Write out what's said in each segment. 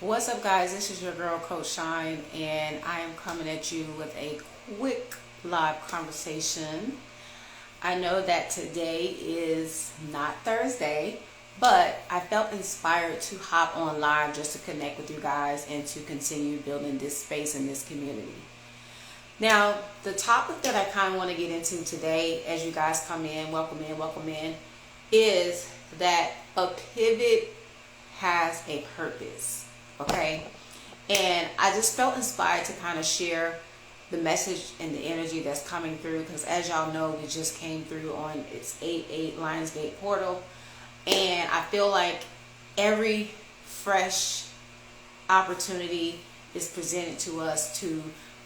What's up, guys? This is your girl, Coach Shine, and I am coming at you with a quick live conversation. I know that today is not Thursday, but I felt inspired to hop on live just to connect with you guys and to continue building this space in this community. Now, the topic that I kind of want to get into today, as you guys come in, welcome in, is that a pivot has a purpose. Okay, and I just felt inspired to kind of share the message and the energy that's coming through, because as y'all know, we just came through on its 8/8 Lionsgate portal, and I feel like every fresh opportunity is presented to us to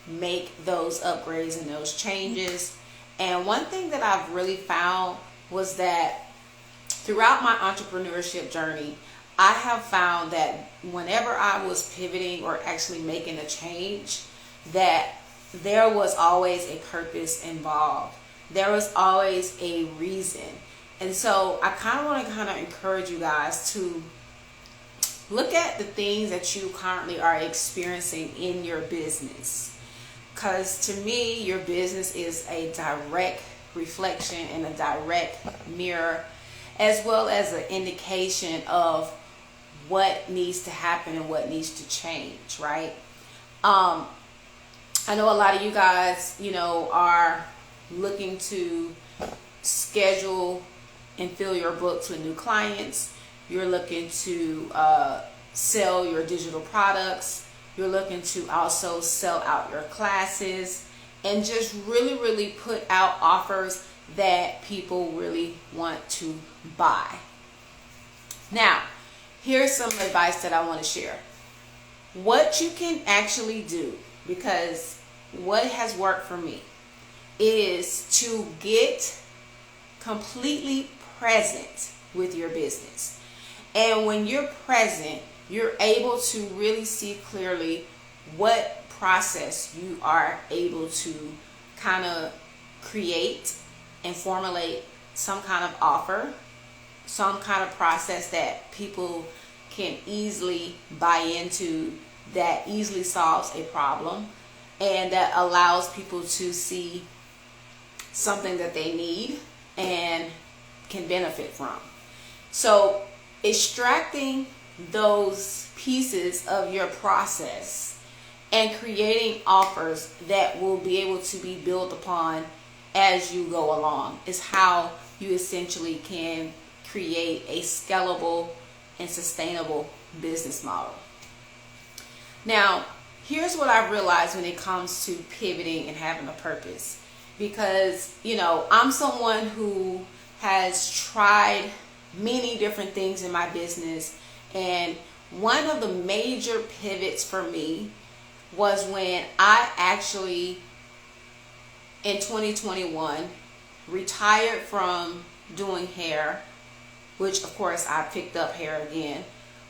make those upgrades and those changes. And one thing that I've really found was that throughout my entrepreneurship journey, I have found that whenever I was pivoting or actually making a change, that there was always a purpose involved. There was always a reason. And so I kind of want to encourage you guys to look at the things that you currently are experiencing in your business. Because to me, your business is a direct reflection and a direct mirror, as well as an indication of what needs to happen and what needs to change, right? I know a lot of you guys, are looking to schedule and fill your books with new clients. You're looking to sell your digital products. You're looking to also sell out your classes and just really put out offers that people really want to buy. Now, here's some advice that I want to share. What you can actually do, because what has worked for me, is to get completely present with your business. And when you're present, you're able to really see clearly what process you are able to kind of create and formulate some kind of offer, some kind of process that people can easily buy into, that easily solves a problem and that allows people to see something that they need and can benefit from. So extracting those pieces of your process and creating offers that will be able to be built upon as you go along is how you essentially can create a scalable and sustainable business model. Now, here's what I've realized when it comes to pivoting and having a purpose. Because, I'm someone who has tried many different things in my business. And one of the major pivots for me was when I actually, in 2021, retired from doing hair, which of course I picked up hair again,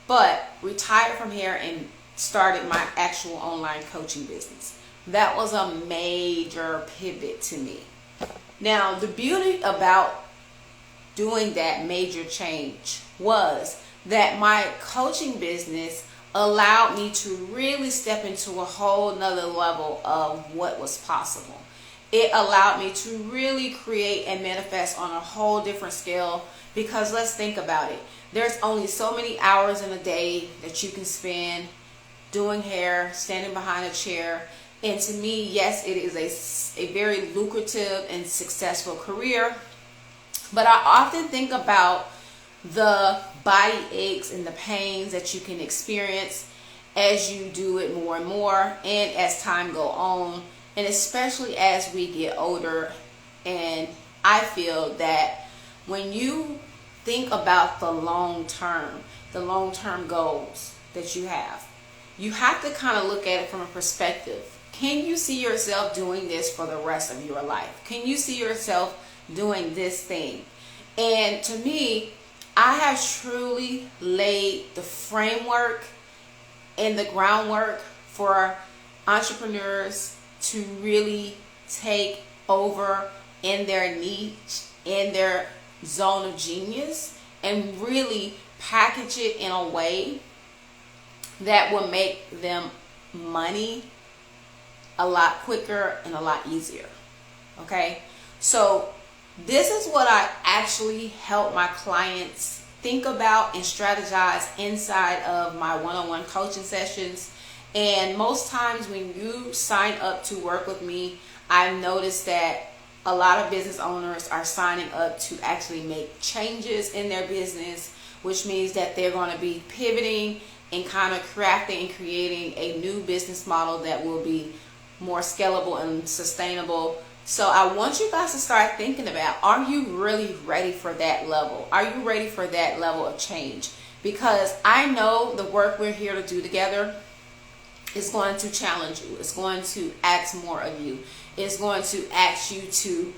but retired from hair and started my actual online coaching business. That was a major pivot to me. Now, the beauty about doing that major change was that my coaching business allowed me to really step into a whole nother level of what was possible. It allowed me to really create and manifest on a whole different scale, because let's think about it. There's only so many hours in a day that you can spend doing hair, standing behind a chair. And to me, yes, it is a very lucrative and successful career. But I often think about the body aches and the pains that you can experience as you do it more and more, and as time go on, and especially as we get older. And I feel that when you think about the long-term goals that you have to kind of look at it from a perspective. Can you see yourself doing this for the rest of your life? Can you see yourself doing this thing? And to me, I have truly laid the framework and the groundwork for entrepreneurs to really take over in their niche, in their zone of genius, and really package it in a way that will make them money a lot quicker and a lot easier. Okay, so this is what I actually help my clients think about and strategize inside of my one-on-one coaching sessions. And most times when you sign up to work with me, I've noticed that a lot of business owners are signing up to actually make changes in their business, which means that they're going to be pivoting and kind of crafting and creating a new business model that will be more scalable and sustainable. So I want you guys to start thinking about, are you really ready for that level? Are you ready for that level of change? Because I know the work we're here to do together is going to challenge you. It's going to ask more of you. It's going to ask you to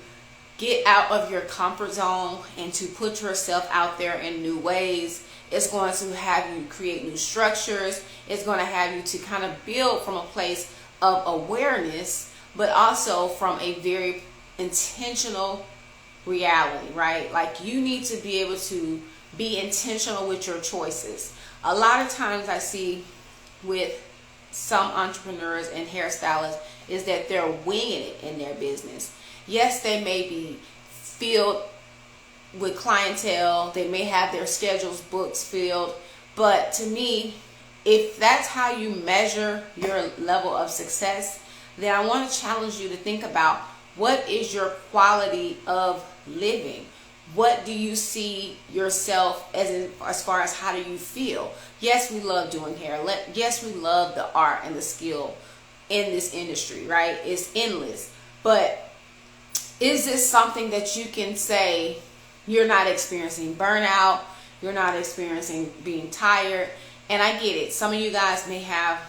get out of your comfort zone and to put yourself out there in new ways. It's going to have you create new structures. It's going to have you to kind of build from a place of awareness, but also from a very intentional reality, right? Like, you need to be able to be intentional with your choices. A lot of times I see with some entrepreneurs and hairstylists is that they're winging it in their business. Yes, they may be filled with clientele. They may have their schedules, books filled. But to me, if that's how you measure your level of success, then I want to challenge you to think about, what is your quality of living? What do you see yourself as far as how do you feel? Yes, we love doing hair. Yes, we love the art and the skill in this industry, right? It's endless. But is this something that you can say you're not experiencing burnout? You're not experiencing being tired? And I get it. Some of you guys may have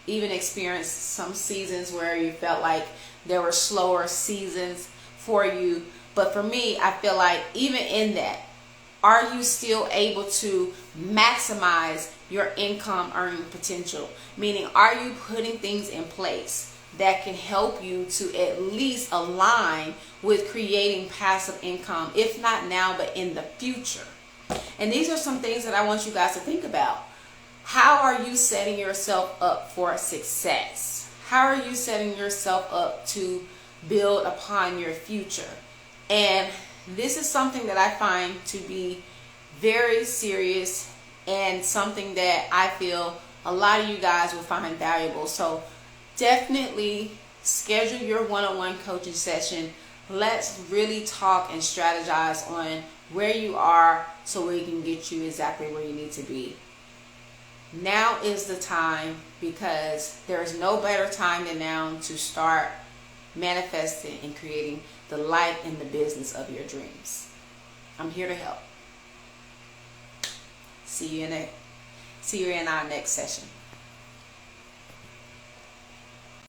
even experienced some seasons where you felt like there were slower seasons for you. But for me, I feel like even in that, are you still able to maximize your income earning potential? Meaning, are you putting things in place that can help you to at least align with creating passive income, if not now, but in the future? And these are some things that I want you guys to think about. How are you setting yourself up for success? How are you setting yourself up to build upon your future? And this is something that I find to be very serious and something that I feel a lot of you guys will find valuable. So definitely schedule your one-on-one coaching session. Let's really talk and strategize on where you are so we can get you exactly where you need to be. Now is the time, because there is no better time than now to start manifesting and creating the life and the business of your dreams. I'm here to help. See you in our next session.